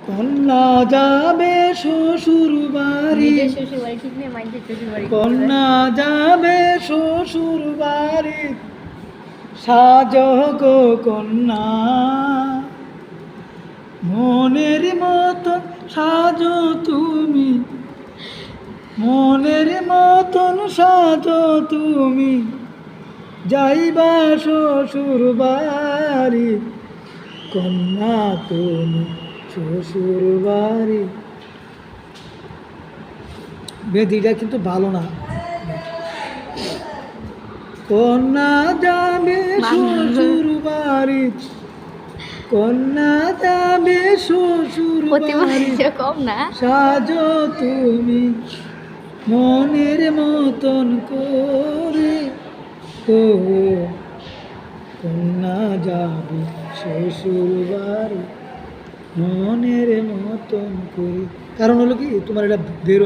কন্যা যাবে শ্বশুর বাড়ি, কন্যা যাবে শ্বশুর বাড়ি, সাজো গো কন্যা মনের মতন সাজো তুমি, মনের মতন সাজো তুমি, যাইবা শ্বশুর বাড়ি, কন্যা তুমি শ্বশুর বাড়ি। বেদিটা কিন্তু ভালো না। কন্যা যাবে শ্বশুর বাড়ি, কন্যা যাবে শ্বশুর বাড়ি, সাজো তুমি মনের মতন করে, কন্যা যাবে শ্বশুর বাড়ি মনের মতন করে। কারণ হলো কি, তোমার এটা বেরোয়